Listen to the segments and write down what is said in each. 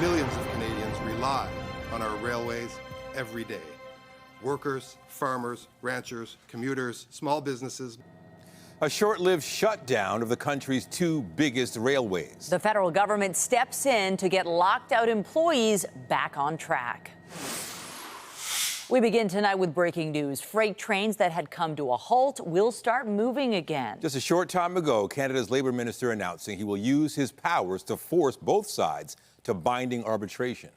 Millions of Canadians rely on our railways every day. Workers, farmers, ranchers, commuters, small businesses. A short-lived shutdown of the country's two biggest railways. The federal government steps in to get locked-out employees back on track. We begin tonight with breaking news. Freight trains that had come to a halt will start moving again. Just a short time ago, Canada's Labour Minister announcing he will use his powers to force both sides to binding arbitration.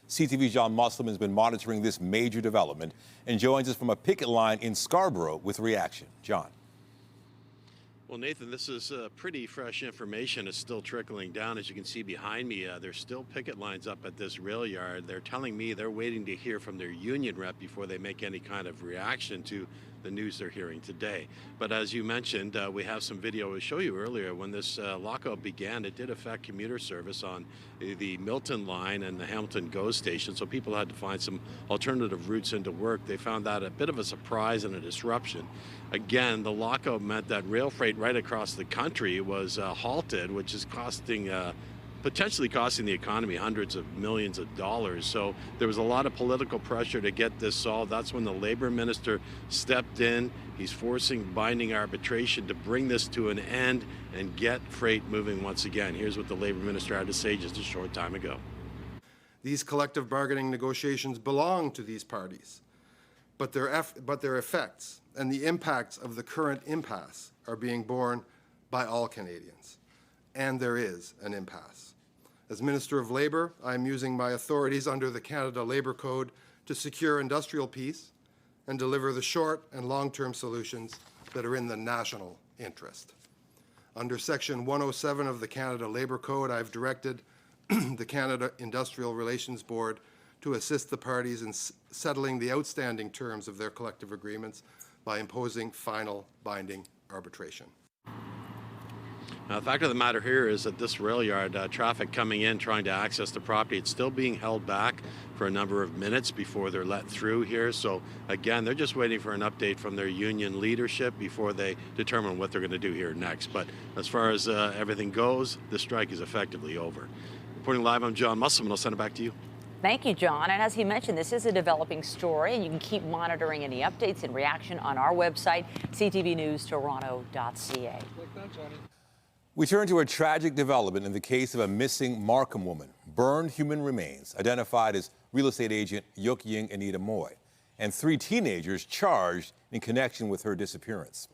CTV's John Musselman has been monitoring this major development and joins us from a picket line in Scarborough with reaction. John. Well, Nathan, this is pretty fresh information. It's still trickling down. As you can see behind me, there's still picket lines up at this rail yard. They're telling me they're waiting to hear from their union rep before they make any kind of reaction to the news they're hearing today. But as you mentioned, we have some video to show you earlier. When this lockout began, it did affect commuter service on the Milton line and the Hamilton GO station, so people had to find some alternative routes into work. They found that a bit of a surprise and a disruption. Again, the lockout meant that rail freight right across the country was halted, which is potentially costing the economy hundreds of millions of dollars. So there was a lot of political pressure to get this solved. That's when the Labour Minister stepped in. He's forcing binding arbitration to bring this to an end and get freight moving once again. Here's what the Labour Minister had to say just a short time ago. These collective bargaining negotiations belong to these parties, but their effects and the impacts of the current impasse are being borne by all Canadians. And there is an impasse. As Minister of Labour, I am using my authorities under the Canada Labour Code to secure industrial peace and deliver the short and long-term solutions that are in the national interest. Under Section 107 of the Canada Labour Code, I've directed the Canada Industrial Relations Board to assist the parties in settling the outstanding terms of their collective agreements by imposing final binding arbitration. Now, the fact of the matter here is that this rail yard, traffic coming in trying to access the property, it's still being held back for a number of minutes before they're let through here. So again, they're just waiting for an update from their union leadership before they determine what they're going to do here next. But as far as everything goes, the strike is effectively over. Reporting live, I'm John Musselman. I'll send it back to you. Thank you, John. And as he mentioned, this is a developing story, and you can keep monitoring any updates and reaction on our website, ctvnewstoronto.ca. We turn to a tragic development in the case of a missing Markham woman. Burned human remains identified as real estate agent Yuk-Ying Mui, and 3 teenagers charged in connection with her disappearance.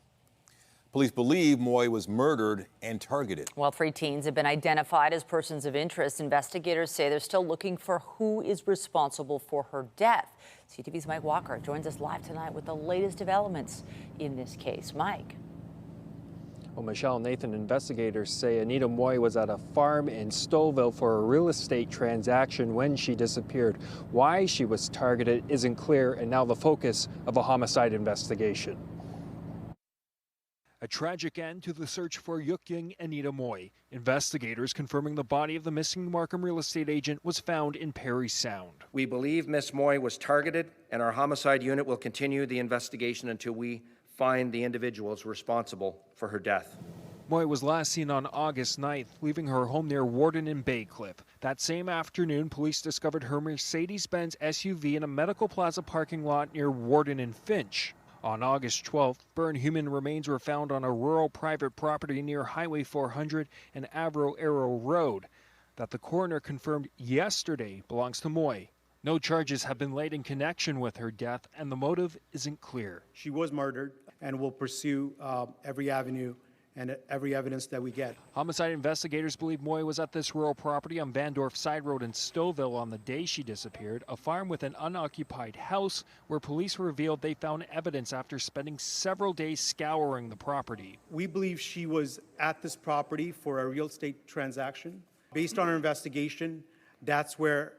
Police believe Mui was murdered and targeted. Well, 3 teens have been identified as persons of interest. Investigators say they're still looking for who is responsible for her death. CTV's Mike Walker joins us live tonight with the latest developments in this case. Mike. Well, Michelle and Nathan, investigators say Anita Mui was at a farm in Stouffville for a real estate transaction when she disappeared. Why she was targeted isn't clear, and now the focus of a homicide investigation. A tragic end to the search for Yuk-Ying Anita Mui. Investigators confirming the body of the missing Markham real estate agent was found in Parry Sound. We believe Ms. Mui was targeted, and our homicide unit will continue the investigation until we find the individuals responsible for her death. Mui was last seen on August 9th, leaving her home near Warden and Baycliffe. That same afternoon, police discovered her Mercedes-Benz SUV in a Medical Plaza parking lot near Warden and Finch. On August 12th, burned human remains were found on a rural private property near Highway 400 and Avro Arrow Road that the coroner confirmed yesterday belongs to Mui. No charges have been laid in connection with her death, and the motive isn't clear. She was murdered, and we'll pursue every avenue and every evidence that we get. Homicide investigators believe Mui was at this rural property on Van Dorf Side Road in Stouffville on the day she disappeared, a farm with an unoccupied house where police revealed they found evidence after spending several days scouring the property. We believe she was at this property for a real estate transaction. Based on our investigation, that's where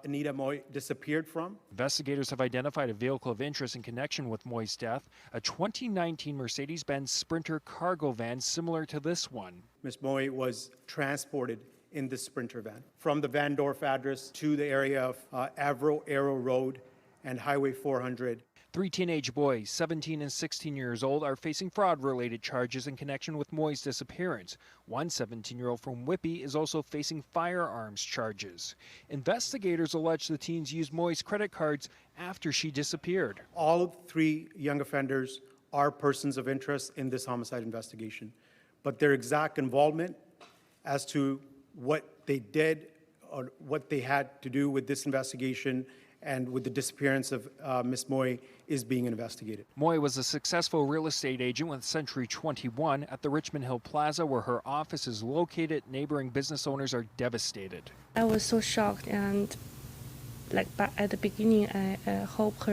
Anita Mui disappeared from. Investigators have identified a vehicle of interest in connection with Mui's death, a 2019 Mercedes-Benz Sprinter cargo van similar to this one. Ms. Mui was transported in this Sprinter van from the Van Dorf address to the area of Avro Arrow Road and Highway 400. 3 teenage boys, 17 and 16 years old, are facing fraud-related charges in connection with Mui's disappearance. One 17-year-old from Whitby is also facing firearms charges. Investigators allege the teens used Mui's credit cards after she disappeared. All 3 young offenders are persons of interest in this homicide investigation, but their exact involvement as to what they did or what they had to do with this investigation and with the disappearance of Ms. Mui is being investigated. Mui was a successful real estate agent with Century 21 at the Richmond Hill Plaza, where her office is located. Neighboring business owners are devastated. I was so shocked, and back at the beginning, I hope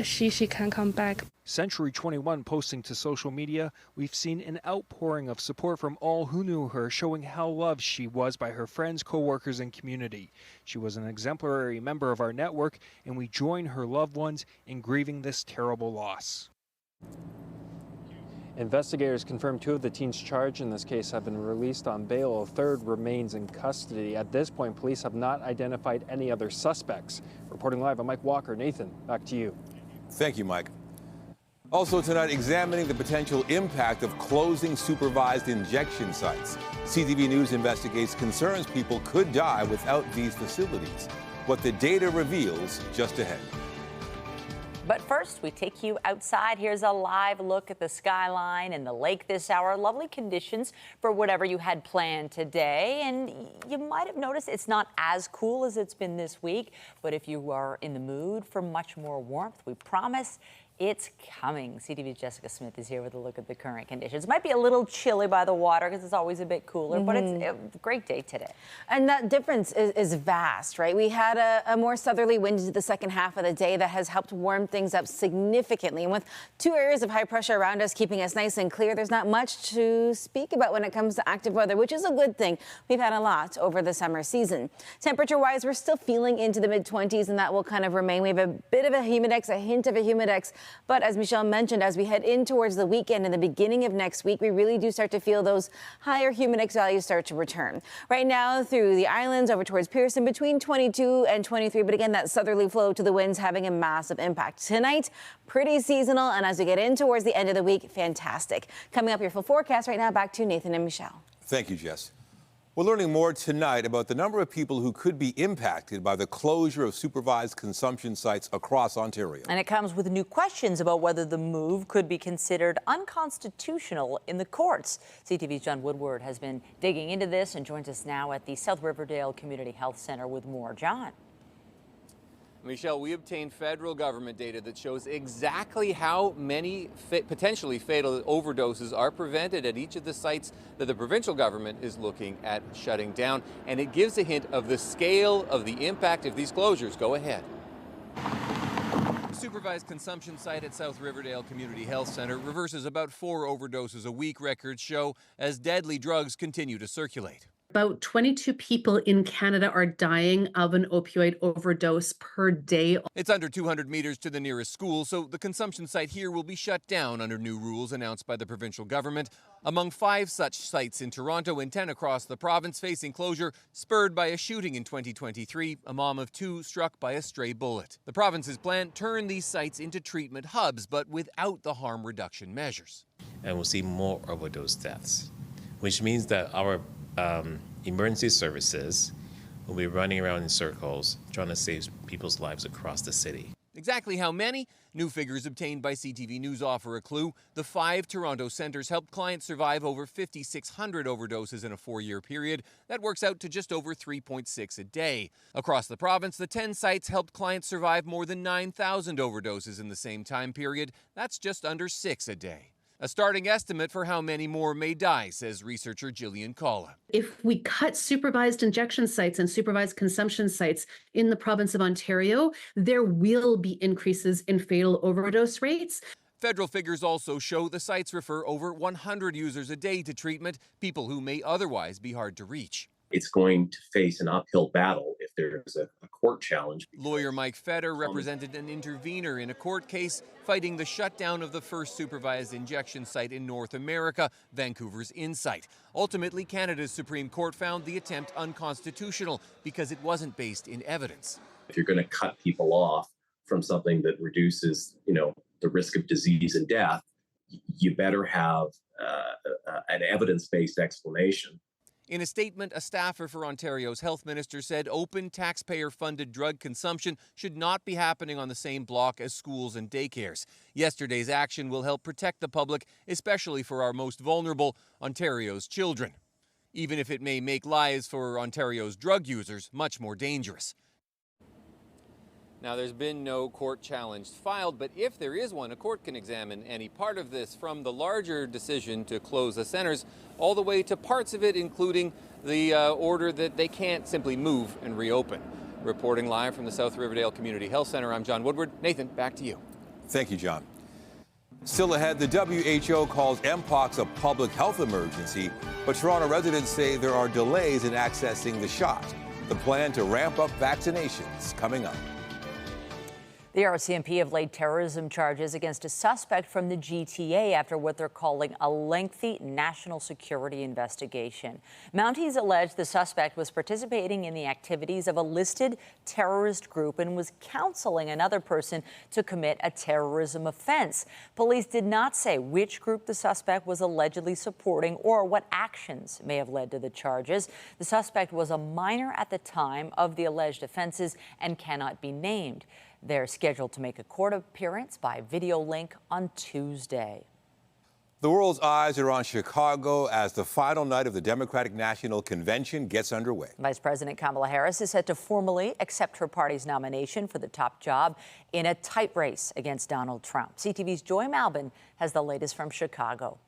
she can come back. Century 21 posting to social media, "We've seen an outpouring of support from all who knew her, showing how loved she was by her friends, co-workers, and community. She was an exemplary member of our network, and we join her loved ones in grieving this terrible loss." Investigators confirmed 2 of the teens charged in this case have been released on bail. A third remains in custody. At this point, police have not identified any other suspects. Reporting live, I'm Mike Walker. Nathan, back to you. Thank you, Mike. Also tonight, examining the potential impact of closing supervised injection sites. CTV News investigates concerns people could die without these facilities. What the data reveals just ahead. But first, we take you outside. Here's a live look at the skyline and the lake this hour. Lovely conditions for whatever you had planned today. And you might have noticed it's not as cool as it's been this week. But if you are in the mood for much more warmth, we promise it's coming. CTV's Jessica Smith is here with a look at the current conditions. It might be a little chilly by the water because it's always a bit cooler, but it's a great day today. And that difference is vast, right? We had a more southerly wind into the second half of the day that has helped warm things up significantly. And with 2 areas of high pressure around us keeping us nice and clear, there's not much to speak about when it comes to active weather, which is a good thing. We've had a lot over the summer season. Temperature-wise, we're still feeling into the mid-20s, and that will kind of remain. We have a bit of a humidex, a hint of a humidex. But as Michelle mentioned, as we head in towards the weekend and the beginning of next week, we really do start to feel those higher humidex values start to return. Right now, through the islands over towards Pearson, between 22 and 23. But again, that southerly flow to the winds having a massive impact. Tonight, pretty seasonal. And as we get in towards the end of the week, fantastic. Coming up, your full forecast right now. Back to Nathan and Michelle. Thank you, Jess. We're learning more tonight about the number of people who could be impacted by the closure of supervised consumption sites across Ontario. And it comes with new questions about whether the move could be considered unconstitutional in the courts. CTV's John Woodward has been digging into this and joins us now at the South Riverdale Community Health Center with more. John. Michelle, we obtained federal government data that shows exactly how many potentially fatal overdoses are prevented at each of the sites that the provincial government is looking at shutting down. And it gives a hint of the scale of the impact of these closures. Go ahead. The supervised consumption site at South Riverdale Community Health Center reverses about 4 overdoses a week, records show, as deadly drugs continue to circulate. About 22 people in Canada are dying of an opioid overdose per day. It's under 200 meters to the nearest school, so the consumption site here will be shut down under new rules announced by the provincial government. Among 5 such sites in Toronto and 10 across the province facing closure, spurred by a shooting in 2023, a mom of 2 struck by a stray bullet. The province's plan turned these sites into treatment hubs, but without the harm reduction measures. And we'll see more overdose deaths, which means that our emergency services will be running around in circles trying to save people's lives across the city. Exactly how many? New figures obtained by CTV News offer a clue. The 5 Toronto centres helped clients survive over 5,600 overdoses in a 4-year period. That works out to just over 3.6 a day. Across the province, the 10 sites helped clients survive more than 9,000 overdoses in the same time period. That's just under 6 a day. A starting estimate for how many more may die, says researcher Jillian Kalla. If we cut supervised injection sites and supervised consumption sites in the province of Ontario, there will be increases in fatal overdose rates. Federal figures also show the sites refer over 100 users a day to treatment, people who may otherwise be hard to reach. It's going to face an uphill battle if there's a court challenge. Lawyer Mike Fetter represented an intervener in a court case fighting the shutdown of the first supervised injection site in North America, Vancouver's Insight. Ultimately, Canada's Supreme Court found the attempt unconstitutional because it wasn't based in evidence. If you're going to cut people off from something that reduces, the risk of disease and death, you better have an evidence-based explanation. In a statement, a staffer for Ontario's health minister said open taxpayer-funded drug consumption should not be happening on the same block as schools and daycares. Yesterday's action will help protect the public, especially for our most vulnerable, Ontario's children, even if it may make lives for Ontario's drug users much more dangerous. Now, there's been no court challenge filed, but if there is one, a court can examine any part of this, from the larger decision to close the centres all the way to parts of it, including the order that they can't simply move and reopen. Reporting live from the South Riverdale Community Health Centre, I'm John Woodward. Nathan, back to you. Thank you, John. Still ahead, the WHO calls Mpox a public health emergency, but Toronto residents say there are delays in accessing the shot. The plan to ramp up vaccinations coming up. The RCMP have laid terrorism charges against a suspect from the GTA after what they're calling a lengthy national security investigation. Mounties allege the suspect was participating in the activities of a listed terrorist group and was counseling another person to commit a terrorism offense. Police did not say which group the suspect was allegedly supporting or what actions may have led to the charges. The suspect was a minor at the time of the alleged offenses and cannot be named. They're scheduled to make a court appearance by video link on Tuesday. The world's eyes are on Chicago as the final night of the Democratic National Convention gets underway. Vice President Kamala Harris is set to formally accept her party's nomination for the top job in a tight race against Donald Trump. CTV's Joy Malbin has the latest from Chicago.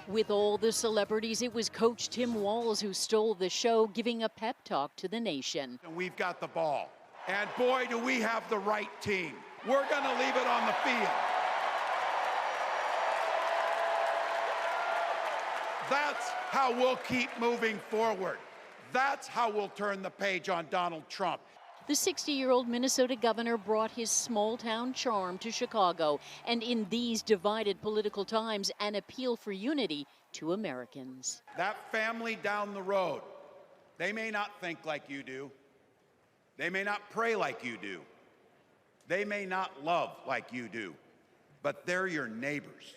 With all the celebrities, it was Coach Tim Walz who stole the show, giving a pep talk to the nation. We've got the ball, and boy, do we have the right team. We're going to leave it on the field. That's how we'll keep moving forward. That's how we'll turn the page on Donald Trump. The 60-year-old Minnesota governor brought his small-town charm to Chicago, and in these divided political times, an appeal for unity to Americans. That family down the road, they may not think like you do. They may not pray like you do. They may not love like you do, but they're your neighbors,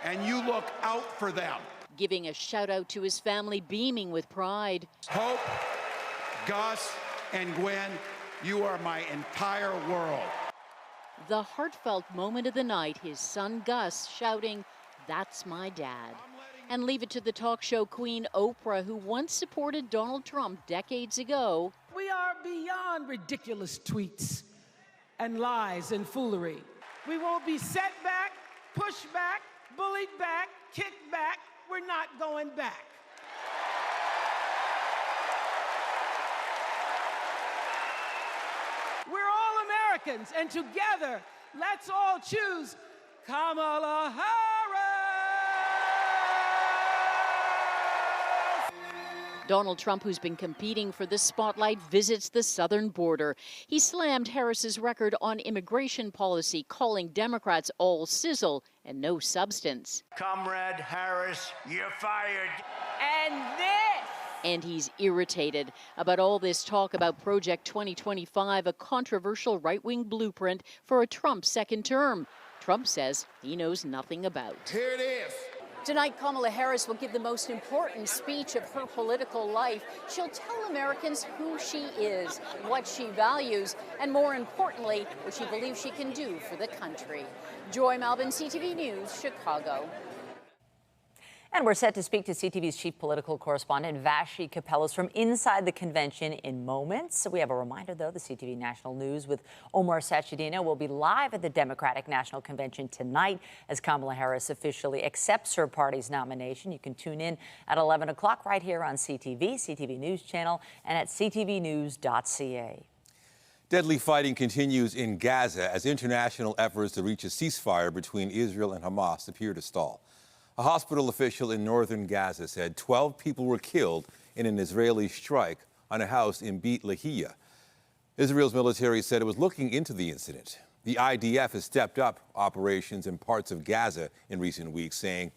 and you look out for them. Giving a shout-out to his family, beaming with pride. Hope, Gus, and Gwen, you are my entire world. The heartfelt moment of the night, his son Gus shouting, "That's my dad." And leave it to the talk show queen Oprah, who once supported Donald Trump decades ago. We are beyond ridiculous tweets and lies and foolery. We won't be set back, pushed back, bullied back, kicked back. We're not going back. We're all Americans, and together, let's all choose Kamala Harris. Donald Trump, who's been competing for the spotlight, visits the southern border. He slammed Harris's record on immigration policy, calling Democrats all sizzle and no substance. Comrade Harris, you're fired. And this. And he's irritated about all this talk about Project 2025, a controversial right-wing blueprint for a Trump second term. Trump says he knows nothing about. Here it is. Tonight, Kamala Harris will give the most important speech of her political life. She'll tell Americans who she is, what she values, and more importantly, what she believes she can do for the country. Joy Malbin, CTV News, Chicago. And we're set to speak to CTV's chief political correspondent, Vashi Kapelos, from inside the convention in moments. So we have a reminder, though, the CTV National News with Omar Sachedina will be live at the Democratic National Convention tonight as Kamala Harris officially accepts her party's nomination. You can tune in at 11 o'clock right here on CTV, CTV News Channel, and at ctvnews.ca. Deadly fighting continues in Gaza as international efforts to reach a ceasefire between Israel and Hamas appear to stall. A hospital official in northern Gaza said 12 people were killed in an Israeli strike on a house in Beit Lahia. Israel's military said it was looking into the incident. The IDF has stepped up operations in parts of Gaza in recent weeks, saying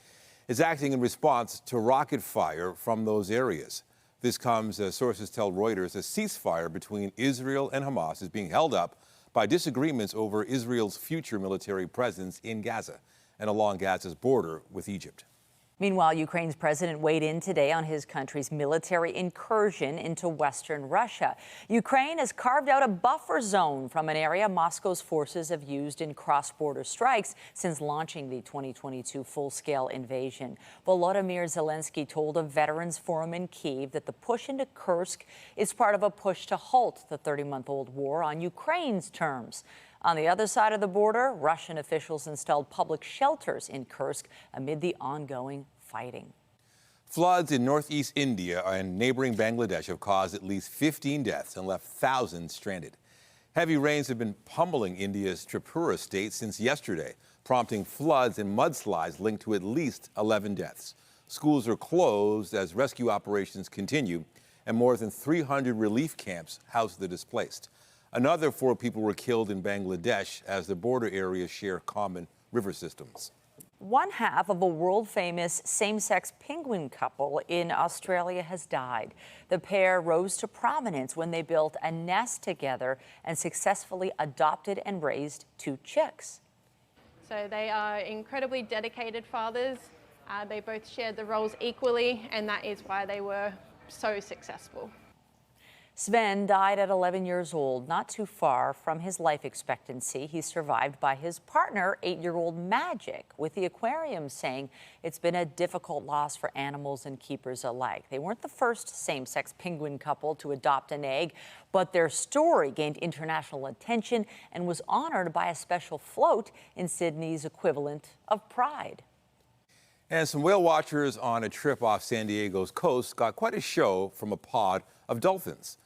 it's acting in response to rocket fire from those areas. This comes as sources tell Reuters a ceasefire between Israel and Hamas is being held up by disagreements over Israel's future military presence in Gaza and along Gaza's border with Egypt. Meanwhile, Ukraine's president weighed in today on his country's military incursion into western Russia. Ukraine has carved out a buffer zone from an area Moscow's forces have used in cross-border strikes since launching the 2022 full-scale invasion. Volodymyr Zelensky told a veterans forum in Kyiv that the push into Kursk is part of a push to halt the 30-month-old war on Ukraine's terms. On the other side of the border, Russian officials installed public shelters in Kursk amid the ongoing fighting. Floods in northeast India and neighboring Bangladesh have caused at least 15 deaths and left thousands stranded. Heavy rains have been pummeling India's Tripura state since yesterday, prompting floods and mudslides linked to at least 11 deaths. Schools are closed as rescue operations continue, and more than 300 relief camps house the displaced. Another 4 people were killed in Bangladesh as the border areas share common river systems. One half of a world-famous same-sex penguin couple in Australia has died. The pair rose to prominence when they built a nest together and successfully adopted and raised 2 chicks. So they are incredibly dedicated fathers. They both shared the roles equally, and that is why they were so successful. Sven died at 11 years old, not too far from his life expectancy. He's survived by his partner, 8-year-old Magic, with the aquarium saying it's been a difficult loss for animals and keepers alike. They weren't the first same-sex penguin couple to adopt an egg, but their story gained international attention and was honored by a special float in Sydney's equivalent of Pride. And some whale watchers on a trip off San Diego's coast got quite a show from a pod of dolphins.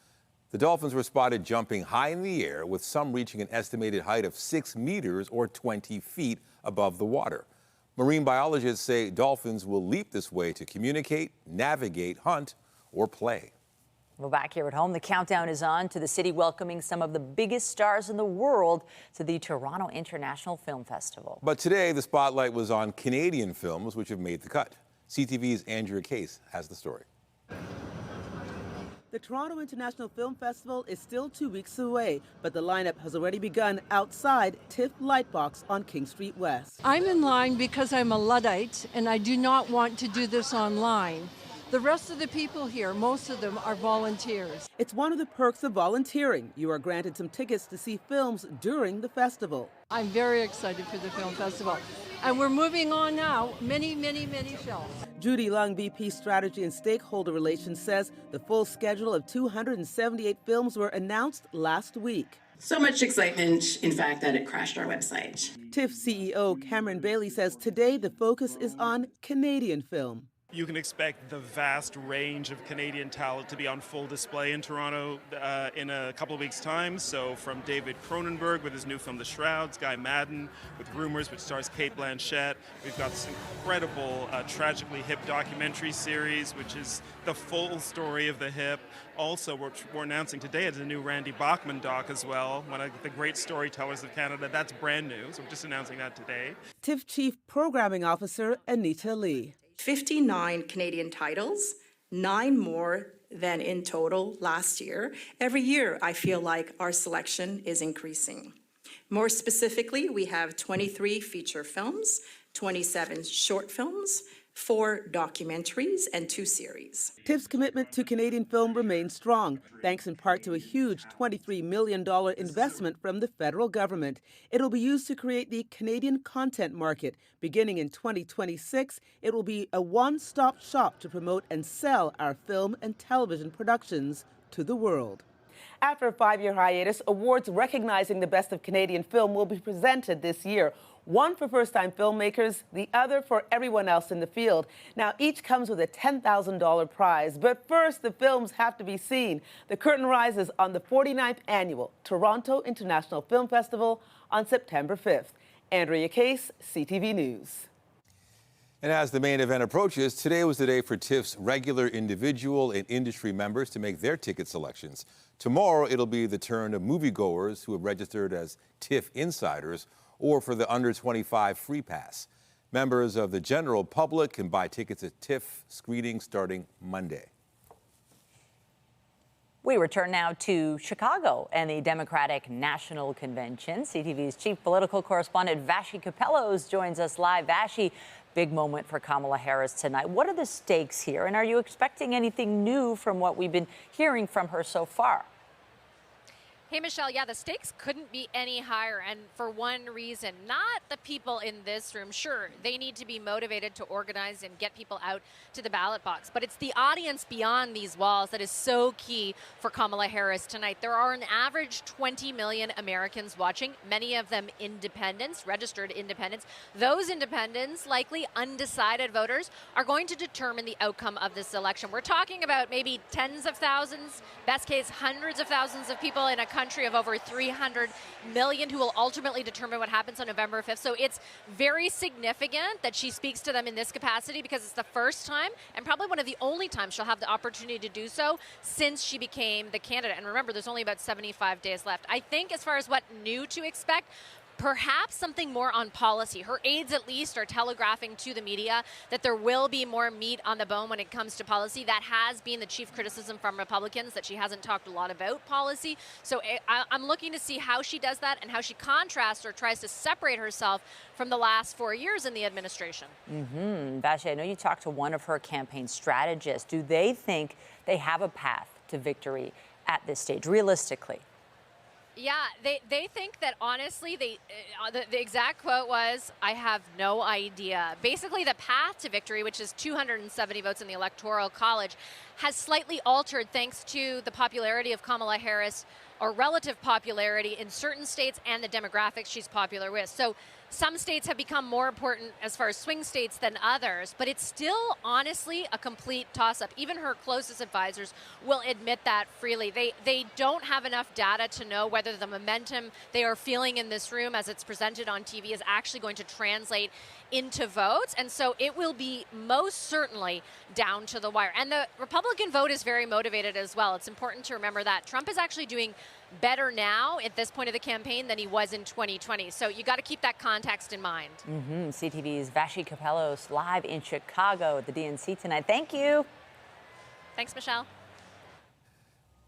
The dolphins were spotted jumping high in the air, with some reaching an estimated height of 6 meters or 20 feet above the water. Marine biologists say dolphins will leap this way to communicate, navigate, hunt, or play. Well, back here at home, the countdown is on to the city welcoming some of the biggest stars in the world to the Toronto International Film Festival. But today, the spotlight was on Canadian films which have made the cut. CTV's Andrea Case has the story. The Toronto International Film Festival is still 2 weeks away, but the lineup has already begun outside TIFF Lightbox on King Street West. I'm in line because I'm a Luddite and I do not want to do this online. The rest of the people here, most of them are volunteers. It's one of the perks of volunteering. You are granted some tickets to see films during the festival. I'm very excited for the film festival. And we're moving on now, many, many, many films. Judy Lung, VP Strategy and Stakeholder Relations, says the full schedule of 278 films were announced last week. So much excitement, in fact, that it crashed our website. TIFF CEO Cameron Bailey says today the focus is on Canadian film. You can expect the vast range of Canadian talent to be on full display in Toronto in a couple of weeks' time. So from David Cronenberg with his new film The Shrouds, Guy Madden with Rumours, which stars Cate Blanchett. We've got this incredible Tragically Hip documentary series, which is the full story of the hip. Also, we're announcing today it's a new Randy Bachman doc as well, one of the great storytellers of Canada. That's brand new, so we're just announcing that today. TIFF Chief Programming Officer Anita Lee. 59 Canadian titles, 9 more than in total last year. Every year, I feel like our selection is increasing. More specifically, we have 23 feature films, 27 short films, 4 documentaries, and 2 series. TIFF's commitment to Canadian film remains strong, thanks in part to a huge $23 million investment from the federal government. It'll be used to create the Canadian content market. Beginning in 2026, it will be a one-stop shop to promote and sell our film and television productions to the world. After a 5-year hiatus, awards recognizing the best of Canadian film will be presented this year. One for first-time filmmakers, the other for everyone else in the field. Now, each comes with a $10,000 prize. But first, the films have to be seen. The curtain rises on the 49th Annual Toronto International Film Festival on September 5th. Andrea Case, CTV News. And as the main event approaches, today was the day for TIFF's regular individual and industry members to make their ticket selections. Tomorrow, it'll be the turn of moviegoers who have registered as TIFF insiders or for the under 25 free pass. Members of the general public can buy tickets at TIFF screenings starting Monday. We return now to Chicago and the Democratic National Convention. CTV's chief political correspondent Vashi Capellos joins us live. Vashi, big moment for Kamala Harris tonight. What are the stakes here, and are you expecting anything new from what we've been hearing from her so far? Hey, Michelle, yeah, the stakes couldn't be any higher, and for one reason. Not the people in this room. Sure, they need to be motivated to organize and get people out to the ballot box, but it's the audience beyond these walls that is so key for Kamala Harris tonight. There are an average 20 million Americans watching, many of them independents, registered independents. Those independents, likely undecided voters, are going to determine the outcome of this election. We're talking about maybe tens of thousands, best case hundreds of thousands of people in a country of over 300 million who will ultimately determine what happens on November 5th. So it's very significant that she speaks to them in this capacity because it's the first time and probably one of the only times she'll have the opportunity to do so since she became the candidate. And remember, there's only about 75 days left. I think as far as what new to expect, perhaps something more on policy. Her aides, at least, are telegraphing to the media that there will be more meat on the bone when it comes to policy. That has been the chief criticism from Republicans, that she hasn't talked a lot about policy. So I'm looking to see how she does that and how she contrasts or tries to separate herself from the last 4 years in the administration. Vashi, I know you talked to one of her campaign strategists. Do they think they have a path to victory at this stage, realistically? Yeah, they think that, honestly, the exact quote was, "I have no idea." Basically, the path to victory, which is 270 votes in the Electoral College, has slightly altered thanks to the popularity of Kamala Harris, or relative popularity in certain states and the demographics she's popular with. So some states have become more important as far as swing states than others, but it's still, honestly, a complete toss-up. Even her closest advisors will admit that freely. They don't have enough data to know whether the momentum they are feeling in this room as it's presented on TV is actually going to translate into votes. And so it will be most certainly down to the wire. And the Republican vote is very motivated as well. It's important to remember that Trump is actually doing better now at this point of the campaign than he was in 2020. So you got to keep that context in mind. CTV's Vashi Capellos live in Chicago at the DNC tonight. Thank you. Thanks, Michelle.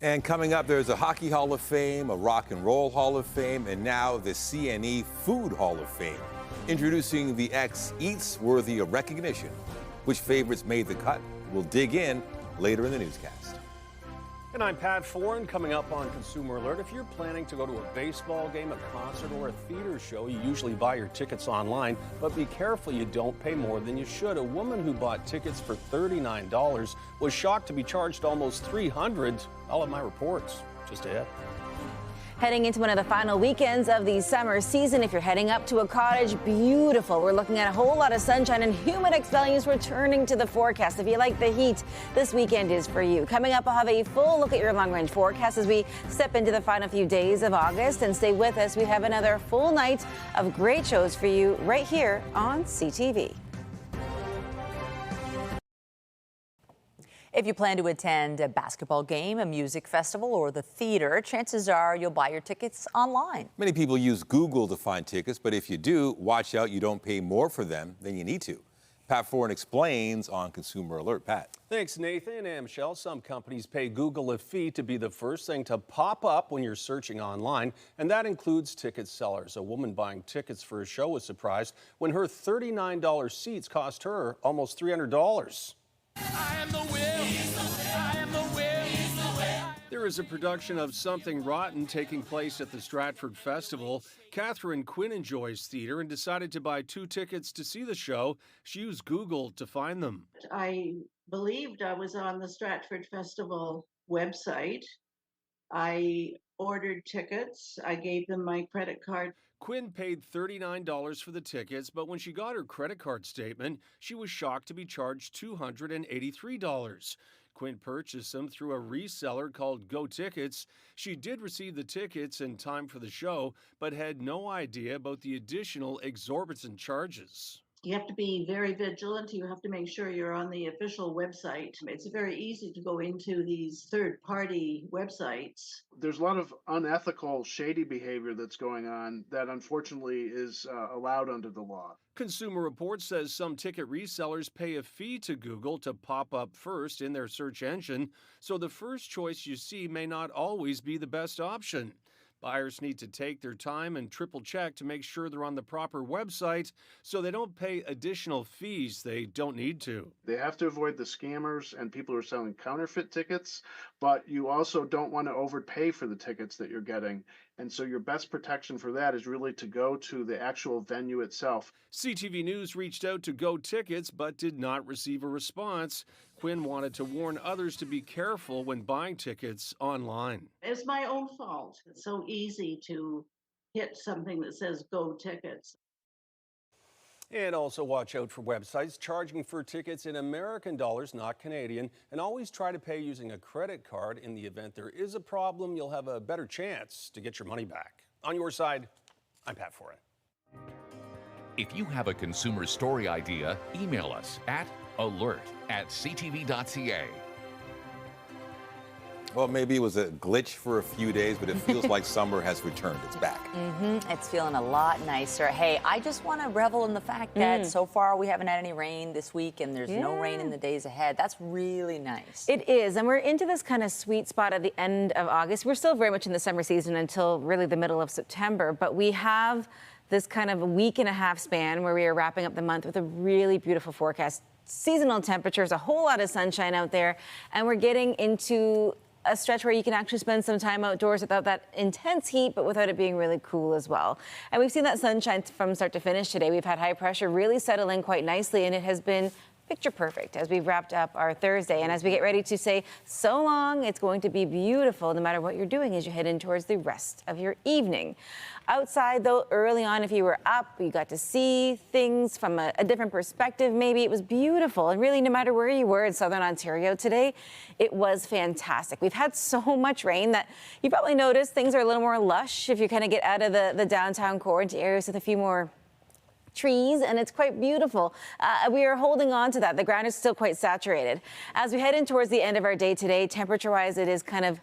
And coming up, there's a Hockey Hall of Fame, a Rock and Roll Hall of Fame, and now the CNE Food Hall of Fame. Introducing the X Eats worthy of recognition. Which favorites made the cut? We'll dig in later in the newscast. And I'm Pat Foran. Coming up on Consumer Alert, if you're planning to go to a baseball game, a concert, or a theater show, you usually buy your tickets online, but be careful you don't pay more than you should. A woman who bought tickets for $39 was shocked to be charged almost $300. I'll have my reports just ahead. Heading into one of the final weekends of the summer season, if you're heading up to a cottage, beautiful. We're looking at a whole lot of sunshine and humidex values returning to the forecast. If you like the heat, this weekend is for you. Coming up, I'll have a full look at your long-range forecast as we step into the final few days of August. And stay with us. We have another full night of great shows for you right here on CTV. If you plan to attend a basketball game, a music festival, or the theater, chances are you'll buy your tickets online. Many people use Google to find tickets, but if you do, watch out you don't pay more for them than you need to. Pat Foran explains on Consumer Alert. Pat. Thanks, Nathan and Michelle. Some companies pay Google a fee to be the first thing to pop up when you're searching online, and that includes ticket sellers. A woman buying tickets for a show was surprised when her $39 seats cost her almost $300. There is a production of Something Rotten taking place at the Stratford Festival. Catherine Quinn enjoys theater and decided to buy 2 tickets to see the show. She used Google to find them. I believed I was on the Stratford Festival website. I ordered tickets. I gave them my credit card. Quinn paid $39 for the tickets, but when she got her credit card statement, she was shocked to be charged $283. Quinn purchased them through a reseller called Go Tickets. She did receive the tickets in time for the show, but had no idea about the additional exorbitant charges. You have to be very vigilant. You have to make sure you're on the official website. It's very easy to go into these third-party websites. There's a lot of unethical, shady behavior that's going on that unfortunately is allowed under the law. Consumer Reports says some ticket resellers pay a fee to Google to pop up first in their search engine, so the first choice you see may not always be the best option. Buyers need to take their time and triple check to make sure they're on the proper website so they don't pay additional fees they don't need to. They have to avoid the scammers and people who are selling counterfeit tickets, but you also don't want to overpay for the tickets that you're getting. And so your best protection for that is really to go to the actual venue itself. CTV News reached out to Go Tickets but did not receive a response. Quinn wanted to warn others to be careful when buying tickets online. It's my own fault. It's so easy to hit something that says Go Tickets. And also watch out for websites charging for tickets in American dollars, not Canadian, and always try to pay using a credit card. In the event there is a problem, you'll have a better chance to get your money back. On your side, I'm Pat Foran. If you have a consumer story idea, email us at alert@ctv.ca. Well, maybe it was a glitch for a few days, but it feels like summer has returned. It's back. It's feeling a lot nicer. Hey, I just want to revel in the fact that so far we haven't had any rain this week and there's no rain in the days ahead. That's really nice. It is, and we're into this kind of sweet spot at the end of August. We're still very much in the summer season until really the middle of September, but we have this kind of a week and a half span where we are wrapping up the month with a really beautiful forecast. Seasonal temperatures, a whole lot of sunshine out there, and we're getting into a stretch where you can actually spend some time outdoors without that intense heat, but without it being really cool as well. And we've seen that sunshine from start to finish today. We've had high pressure really settle in quite nicely, and it has been picture perfect as we've wrapped up our Thursday. And as we get ready to say so long, it's going to be beautiful no matter what you're doing as you head in towards the rest of your evening. Outside, though, early on, if you were up, you got to see things from a different perspective. Maybe it was beautiful. And really, no matter where you were in Southern Ontario today, it was fantastic. We've had so much rain that you probably noticed things are a little more lush if you kind of get out of the downtown core into areas with a few more trees, and it's quite beautiful. We are holding on to that. The ground is still quite saturated. As we head in towards the end of our day today, temperature-wise, it is kind of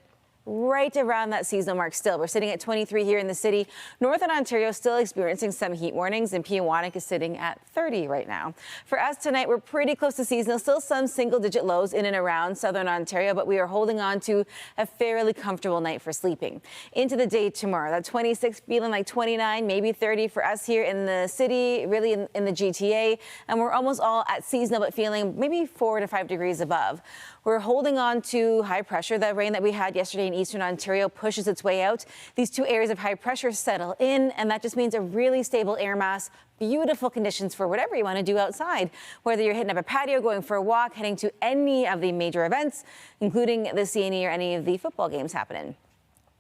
right around that seasonal mark still. We're sitting at 23 here in the city. Northern Ontario still experiencing some heat warnings, and Peawanuck is sitting at 30 right now. For us tonight, we're pretty close to seasonal. Still some single-digit lows in and around Southern Ontario, but we are holding on to a fairly comfortable night for sleeping. Into the day tomorrow, that 26 feeling like 29, maybe 30 for us here in the city, really in the GTA, and we're almost all at seasonal, but feeling maybe 4 to 5 degrees above. We're holding on to high pressure. That rain that we had yesterday in eastern Ontario pushes its way out. These two areas of high pressure settle in, and that just means a really stable air mass. Beautiful conditions for whatever you want to do outside, whether you're hitting up a patio, going for a walk, heading to any of the major events, including the CNE or any of the football games happening.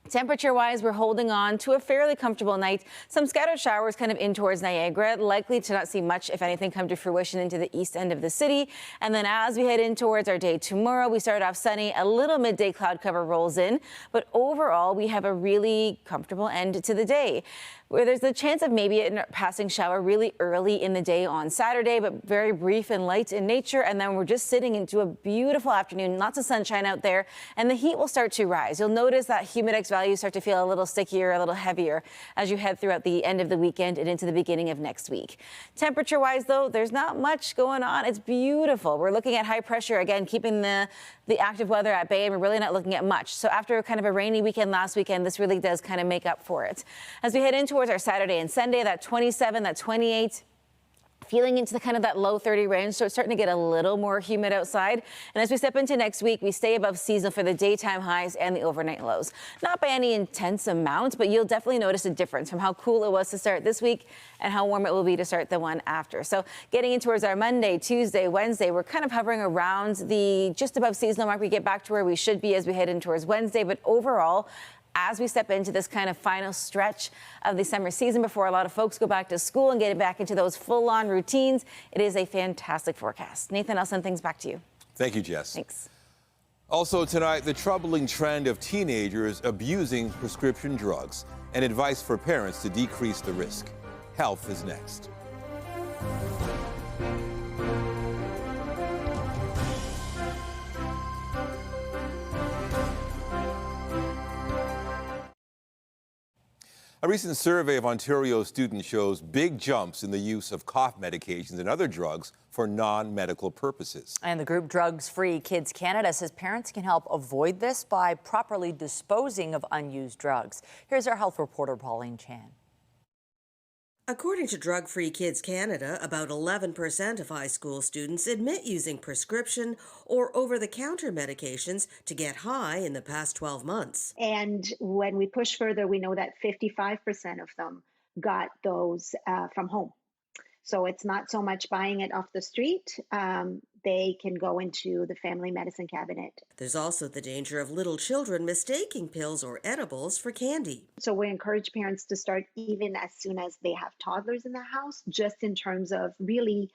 Temperature-wise, we're holding on to a fairly comfortable night. Some scattered showers kind of in towards Niagara, likely to not see much, if anything, come to fruition into the east end of the city. And then as we head in towards our day tomorrow, we start off sunny, a little midday cloud cover rolls in. But overall, we have a really comfortable end to the day, where there's the chance of maybe a passing shower really early in the day on Saturday, but very brief and light in nature. And then we're just sitting into a beautiful afternoon, lots of sunshine out there, and the heat will start to rise. You'll notice that humidex values start to feel a little stickier, a little heavier as you head throughout the end of the weekend and into the beginning of next week. Temperature-wise, though, there's not much going on. It's beautiful. We're looking at high pressure, again, keeping the active weather at bay, and we're really not looking at much. So after kind of a rainy weekend last weekend, this really does kind of make up for it. As we head in towards our Saturday and Sunday, that 27, that 28, feeling into the kind of that low 30 range, so it's starting to get a little more humid outside. And as we step into next week, we stay above seasonal for the daytime highs and the overnight lows. Not by any intense amount, but you'll definitely notice a difference from how cool it was to start this week and how warm it will be to start the one after. So getting in towards our Monday, Tuesday, Wednesday, we're kind of hovering around the just above seasonal mark. We get back to where we should be as we head in towards Wednesday, but overall, as we step into this kind of final stretch of the summer season before a lot of folks go back to school and get back into those full-on routines, it is a fantastic forecast. Nathan, I'll send things back to you. Thank you, Jess. Thanks. Also tonight, the troubling trend of teenagers abusing prescription drugs and advice for parents to decrease the risk. Health is next. A recent survey of Ontario students shows big jumps in the use of cough medications and other drugs for non-medical purposes. And the group Drugs Free Kids Canada says parents can help avoid this by properly disposing of unused drugs. Here's our health reporter, Pauline Chan. According to Drug Free Kids Canada, about 11% of high school students admit using prescription or over-the-counter medications to get high in the past 12 months. And when we push further, we know that 55% of them got those from home. So it's not so much buying it off the street. They can go into the family medicine cabinet. There's also the danger of little children mistaking pills or edibles for candy. So we encourage parents to start even as soon as they have toddlers in the house, just in terms of really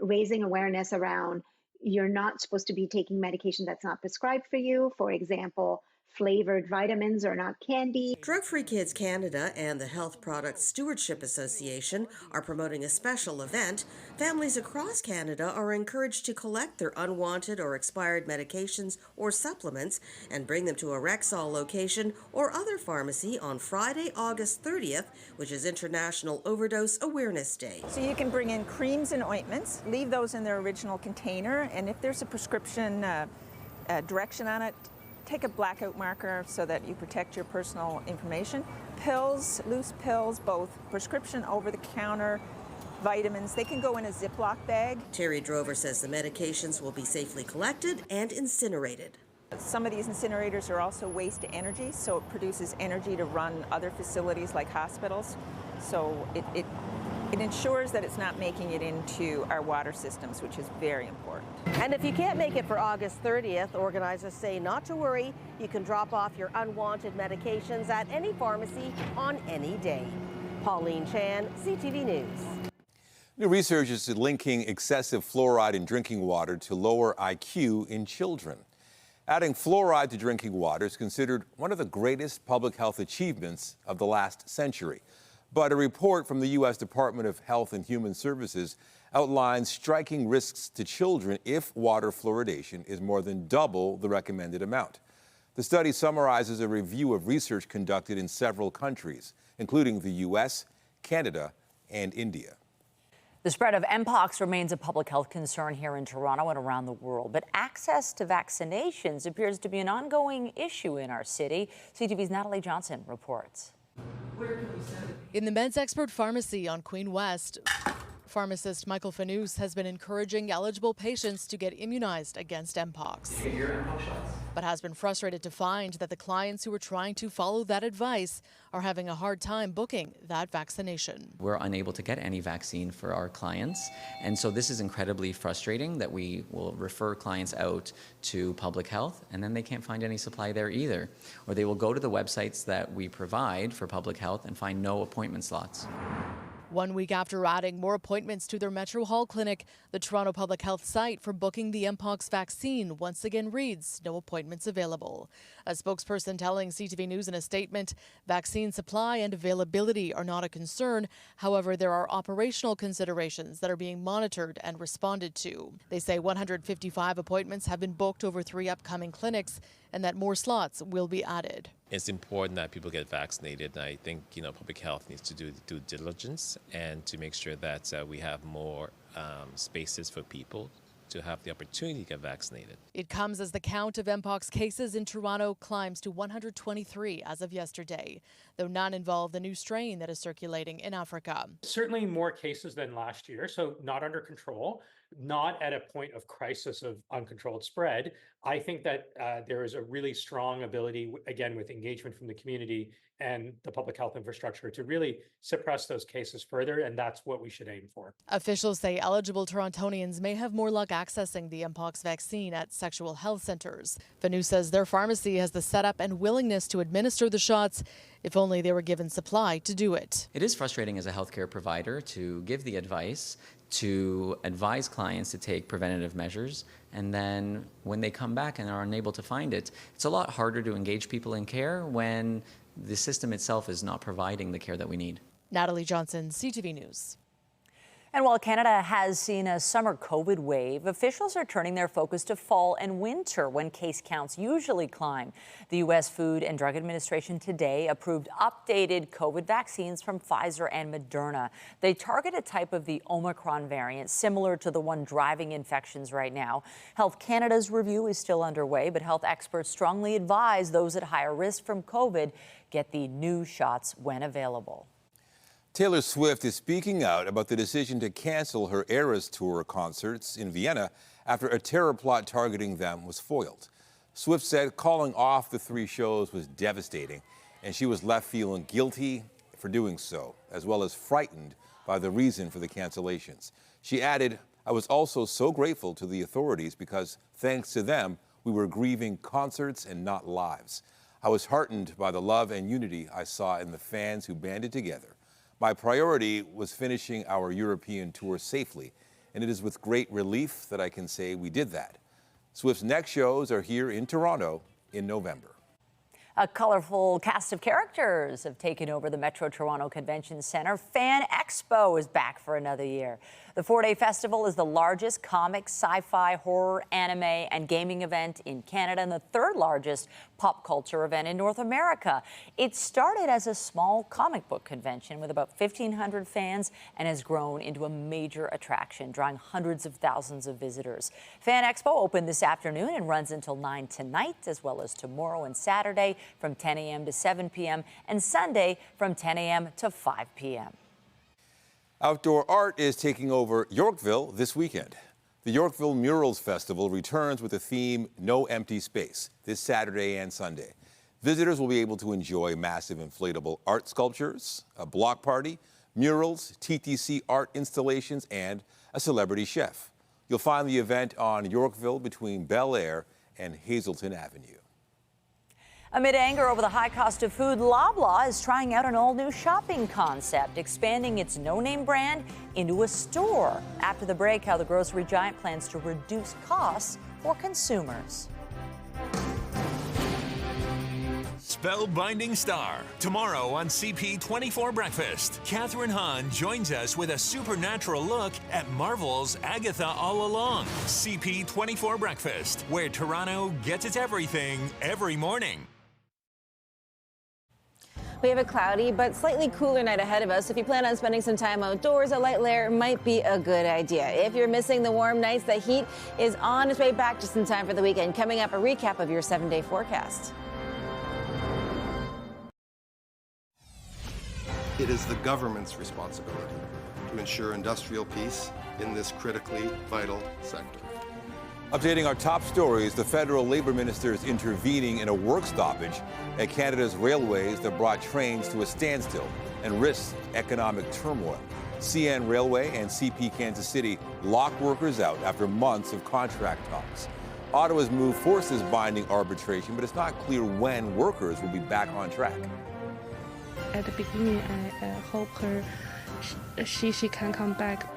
raising awareness around you're not supposed to be taking medication that's not prescribed for you. For example, flavored vitamins are not candy. Drug Free Kids Canada and the Health Products Stewardship Association are promoting a special event. Families across Canada are encouraged to collect their unwanted or expired medications or supplements and bring them to a Rexall location or other pharmacy on Friday, August 30th, which is International Overdose Awareness Day. So you can bring in creams and ointments, leave those in their original container, and if there's a prescription direction on it, take a blackout marker so that you protect your personal information. Pills, loose pills, both prescription, over-the-counter, vitamins, they can go in a Ziploc bag. Terry Drover says the medications will be safely collected and incinerated. Some of these incinerators are also waste to energy, so it produces energy to run other facilities like hospitals. So it ensures that it's not making it into our water systems, which is very important. And if you can't make it for August 30th, organizers say not to worry. You can drop off your unwanted medications at any pharmacy on any day. Pauline Chan, CTV News. New research is linking excessive fluoride in drinking water to lower IQ in children. Adding fluoride to drinking water is considered one of the greatest public health achievements of the last century. But a report from the U.S. Department of Health and Human Services outlines striking risks to children if water fluoridation is more than double the recommended amount. The study summarizes a review of research conducted in several countries, including the U.S., Canada, and India. The spread of Mpox remains a public health concern here in Toronto and around the world, but access to vaccinations appears to be an ongoing issue in our city. CTV's Natalie Johnson reports. In the Meds Expert Pharmacy on Queen West, pharmacist Michael Fanous has been encouraging eligible patients to get immunized against Mpox, but has been frustrated to find that the clients who are trying to follow that advice are having a hard time booking that vaccination. We're unable to get any vaccine for our clients, and so this is incredibly frustrating that we will refer clients out to public health and then they can't find any supply there either, or they will go to the websites that we provide for public health and find no appointment slots. 1 week after adding more appointments to their Metro Hall clinic, the Toronto Public Health site for booking the Mpox vaccine once again reads no appointments available. A spokesperson telling CTV News in a statement, vaccine supply and availability are not a concern. However, there are operational considerations that are being monitored and responded to. They say 155 appointments have been booked over 3 upcoming clinics and that more slots will be added. It's important that people get vaccinated. I think, public health needs to do due diligence and to make sure that we have more spaces for people to have the opportunity to get vaccinated. It comes as the count of Mpox cases in Toronto climbs to 123 as of yesterday, though none involve the new strain that is circulating in Africa. Certainly more cases than last year, so not under control, not at a point of crisis of uncontrolled spread. I think that there is a really strong ability, again, with engagement from the community and the public health infrastructure to really suppress those cases further, and that's what we should aim for. Officials say eligible Torontonians may have more luck accessing the Mpox vaccine at sexual health centers. Fanous says their pharmacy has the setup and willingness to administer the shots if only they were given supply to do it. It is frustrating as a healthcare provider to give the advice, to advise clients to take preventative measures, and then when they come back and are unable to find it, it's a lot harder to engage people in care when the system itself is not providing the care that we need. Natalie Johnson, CTV News. And while Canada has seen a summer COVID wave, officials are turning their focus to fall and winter when case counts usually climb. The U.S. Food and Drug Administration today approved updated COVID vaccines from Pfizer and Moderna. They target a type of the Omicron variant similar to the one driving infections right now. Health Canada's review is still underway, but health experts strongly advise those at higher risk from COVID get the new shots when available. Taylor Swift is speaking out about the decision to cancel her Eras Tour concerts in Vienna after a terror plot targeting them was foiled. Swift said calling off the 3 shows was devastating, and she was left feeling guilty for doing so, as well as frightened by the reason for the cancellations. She added, "I was also so grateful to the authorities because thanks to them, we were grieving concerts and not lives. I was heartened by the love and unity I saw in the fans who banded together. My priority was finishing our European tour safely, and it is with great relief that I can say we did that." Swift's next shows are here in Toronto in November. A colorful cast of characters have taken over the Metro Toronto Convention Centre. Fan Expo is back for another year. The 4-day festival is the largest comic, sci-fi, horror, anime, and gaming event in Canada and the 3rd largest pop culture event in North America. It started as a small comic book convention with about 1,500 fans and has grown into a major attraction, drawing hundreds of thousands of visitors. Fan Expo opened this afternoon and runs until 9 tonight, as well as tomorrow and Saturday from 10 a.m. to 7 p.m. and Sunday from 10 a.m. to 5 p.m. Outdoor art is taking over Yorkville this weekend. The Yorkville Murals Festival returns with the theme No Empty Space this Saturday and Sunday. Visitors will be able to enjoy massive inflatable art sculptures, a block party, murals, TTC art installations, and a celebrity chef. You'll find the event on Yorkville between Bel Air and Hazelton Avenue. Amid anger over the high cost of food, Loblaw is trying out an all-new shopping concept, expanding its no-name brand into a store. After the break, how the grocery giant plans to reduce costs for consumers. Spellbinding Star. Tomorrow on CP24 Breakfast, Catherine Hahn joins us with a supernatural look at Marvel's Agatha All Along. CP24 Breakfast, where Toronto gets its everything every morning. We have a cloudy but slightly cooler night ahead of us. If you plan on spending some time outdoors, a light layer might be a good idea. If you're missing the warm nights, the heat is on its way back just in time for the weekend. Coming up, a recap of your 7-day forecast. It is the government's responsibility to ensure industrial peace in this critically vital sector. Updating our top stories, the federal labor minister is intervening in a work stoppage at Canada's railways that brought trains to a standstill and risked economic turmoil. CN Railway and CP Kansas City locked workers out after months of contract talks. Ottawa's move forces binding arbitration, but it's not clear when workers will be back on track. At the beginning, I hope she can come back.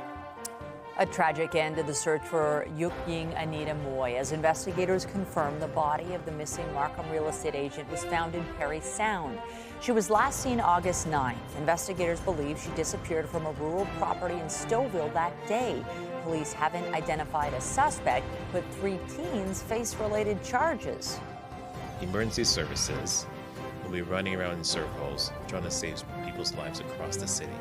A tragic end to the search for Yuk-Ying Mui as investigators confirm the body of the missing Markham real estate agent was found in Parry Sound. She was last seen August 9th. Investigators believe she disappeared from a rural property in Stouffville that day. Police haven't identified a suspect, but 3 teens face related charges. Emergency services will be running around in circles trying to save people's lives across the city.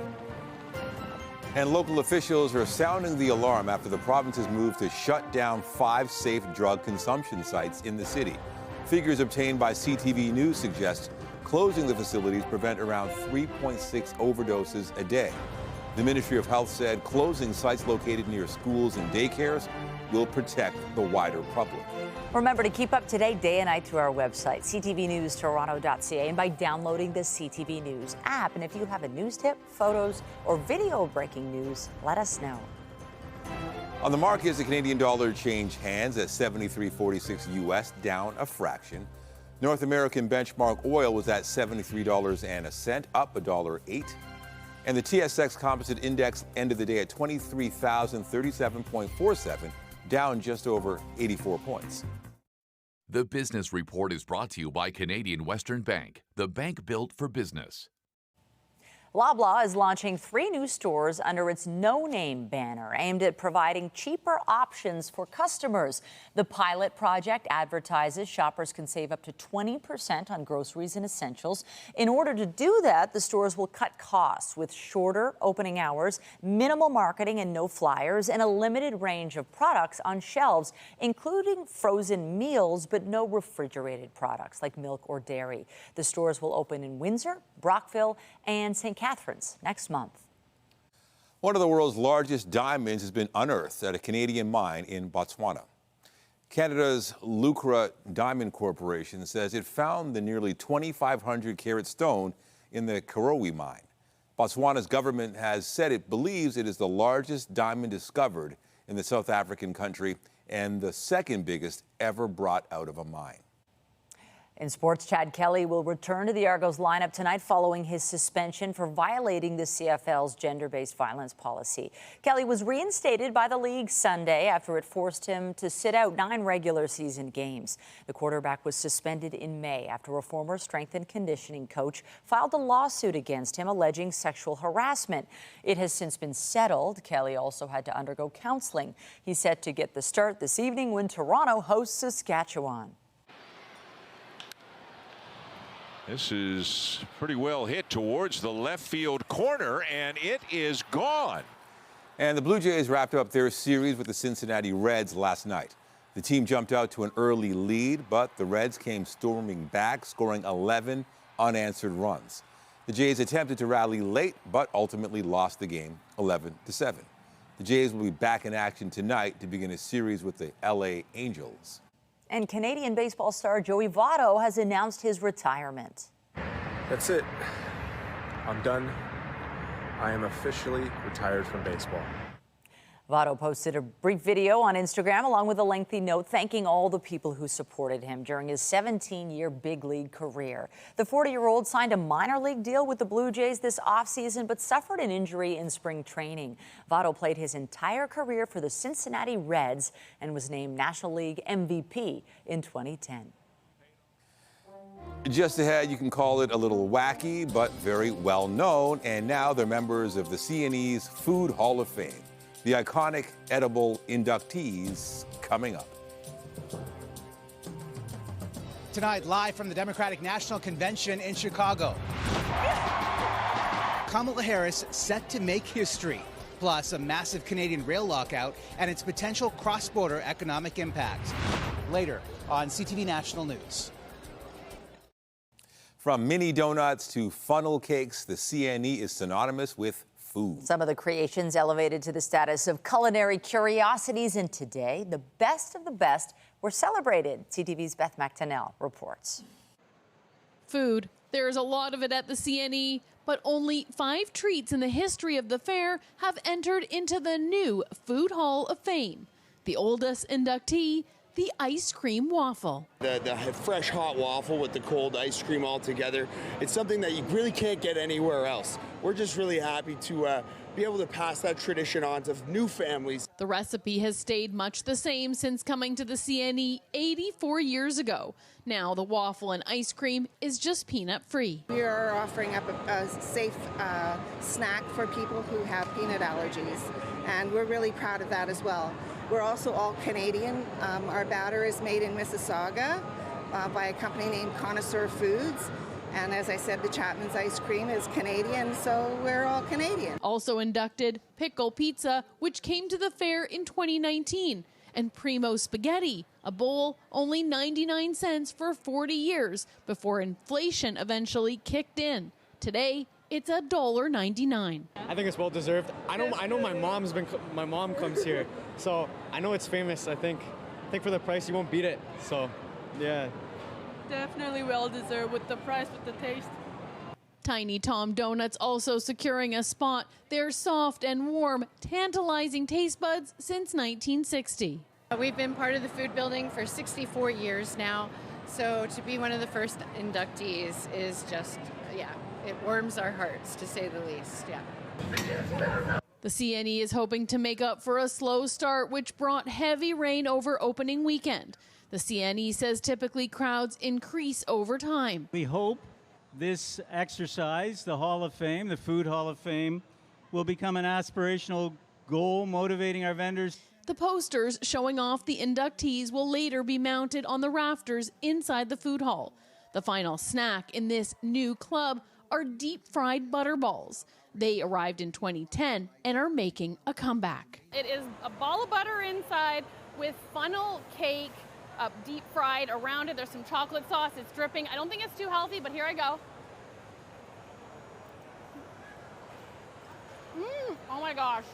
And local officials are sounding the alarm after the province's move to shut down 5 safe drug consumption sites in the city. Figures obtained by CTV News suggest closing the facilities prevent around 3.6 overdoses a day. The Ministry of Health said closing sites located near schools and daycares will protect the wider public. Remember to keep up to date day and night through our website, ctvnewstoronto.ca, and by downloading the CTV News app. And if you have a news tip, photos, or video breaking news, let us know. On the markets, the Canadian dollar changed hands at 73.46 US, down a fraction. North American benchmark oil was at $73.01, up $1.08. And the TSX Composite Index ended the day at 23,037.47, down just over 84 points. The Business Report is brought to you by Canadian Western Bank, the bank built for business. Loblaw is launching 3 new stores under its No Name banner, aimed at providing cheaper options for customers. The pilot project advertises shoppers can save up to 20% on groceries and essentials. In order to do that, the stores will cut costs with shorter opening hours, minimal marketing and no flyers, and a limited range of products on shelves, including frozen meals, but no refrigerated products like milk or dairy. The stores will open in Windsor, Brockville, and St. Catharines next month. One of the world's largest diamonds has been unearthed at a Canadian mine in Botswana. Canada's Lucra Diamond Corporation says it found the nearly 2,500 carat stone in the Karowe mine. Botswana's government has said it believes it is the largest diamond discovered in the South African country and the second biggest ever brought out of a mine. In sports, Chad Kelly will return to the Argos lineup tonight following his suspension for violating the CFL's gender-based violence policy. Kelly was reinstated by the league Sunday after it forced him to sit out 9 regular season games. The quarterback was suspended in May after a former strength and conditioning coach filed a lawsuit against him alleging sexual harassment. It has since been settled. Kelly also had to undergo counseling. He's set to get the start this evening when Toronto hosts Saskatchewan. This is pretty well hit towards the left field corner, and it is gone. And the Blue Jays wrapped up their series with the Cincinnati Reds last night. The team jumped out to an early lead, but the Reds came storming back, scoring 11 unanswered runs. The Jays attempted to rally late, but ultimately lost the game 11-7. The Jays will be back in action tonight to begin a series with the LA Angels. And Canadian baseball star Joey Votto has announced his retirement. That's it. I'm done. I am officially retired from baseball. Votto posted a brief video on Instagram along with a lengthy note thanking all the people who supported him during his 17-year big league career. The 40-year-old signed a minor league deal with the Blue Jays this offseason but suffered an injury in spring training. Votto played his entire career for the Cincinnati Reds and was named National League MVP in 2010. Just ahead, you can call it a little wacky, but very well known, and now they're members of the CNE's Food Hall of Fame. The iconic edible inductees coming up. Tonight, live from the Democratic National Convention in Chicago. Kamala Harris set to make history, plus a massive Canadian rail lockout and its potential cross-border economic impact. Later on CTV National News. From mini donuts to funnel cakes, the CNE is synonymous with food. Some of the creations elevated to the status of culinary curiosities, and today, the best of the best were celebrated. CTV's Beth McTennell reports. Food. There's a lot of it at the CNE, but only 5 treats in the history of the fair have entered into the new Food Hall of Fame. The oldest inductee, the ice cream waffle. The fresh hot waffle with the cold ice cream all together, it's something that you really can't get anywhere else. We're just really happy to be able to pass that tradition on to new families. The recipe has stayed much the same since coming to the CNE 84 years ago. Now the waffle and ice cream is just peanut free. We are offering up a safe snack for people who have peanut allergies, and we're really proud of that as well. We're also all Canadian. Our batter is made in Mississauga by a company named Connoisseur Foods. And as I said, the Chapman's ice cream is Canadian, so we're all Canadian. Also inducted, Pickle Pizza, which came to the fair in 2019, and Primo Spaghetti, a bowl only 99 cents for 40 years before inflation eventually kicked in. Today, it's $1.99. I think it's well deserved. I know my mom comes here, so I know it's famous. I think for the price you won't beat it. So, yeah. Definitely well deserved with the price, with the taste. Tiny Tom Donuts also securing a spot. They're soft and warm, tantalizing taste buds since 1960. We've been part of the food building for 64 years now, so to be one of the first inductees is just, yeah, it warms our hearts, to say the least, yeah. The CNE is hoping to make up for a slow start, which brought heavy rain over opening weekend. The CNE says typically crowds increase over time. We hope this exercise, the Hall of Fame, the Food Hall of Fame, will become an aspirational goal motivating our vendors. The posters showing off the inductees will later be mounted on the rafters inside the food hall. The final snack in this new club are deep-fried butterballs. They arrived in 2010 and are making a comeback. It is a ball of butter inside with funnel cake deep fried around it. There's some chocolate sauce. It's dripping. I don't think it's too healthy, but here I go. Oh my gosh.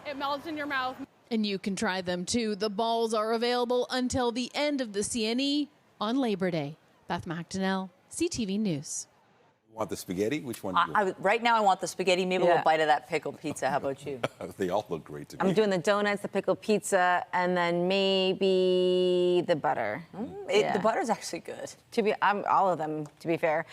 It melts in your mouth. And you can try them too. The balls are available until the end of the CNE on Labor Day. Beth McDonnell, CTV News. You want the spaghetti? Which one do you want? Right now I want the spaghetti, maybe a little bite of that pickled pizza. How about you? They all look great to me. I'm doing the donuts, the pickled pizza, and then maybe the butter. The butter's actually good. All of them, to be fair.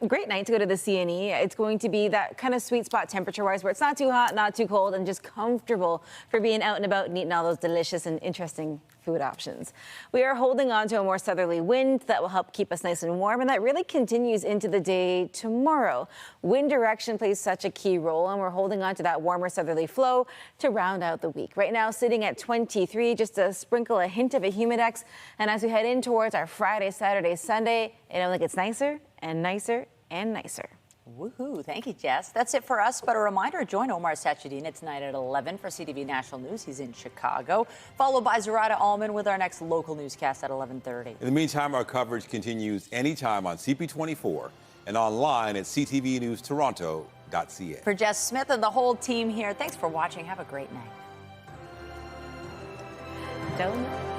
Great night to go to the CNE. It's going to be that kind of sweet spot temperature-wise where it's not too hot, not too cold, and just comfortable for being out and about and eating all those delicious and interesting food options. We are holding on to a more southerly wind that will help keep us nice and warm, and that really continues into the day tomorrow. Wind direction plays such a key role, and we're holding on to that warmer southerly flow to round out the week. Right now, sitting at 23, just a sprinkle, a hint of a humidex, and as we head in towards our Friday, Saturday, Sunday, it only gets nicer and nicer and nicer. Woohoo. Thank you, Jess. That's it for us. But a reminder, join Omar Sachedina tonight at 11 for CTV National News. He's in Chicago, followed by Zarada Allman with our next local newscast at 11:30. In the meantime, our coverage continues anytime on CP24 and online at ctvnewstoronto.ca. For Jess Smith and the whole team here, thanks for watching. Have a great night. Donut.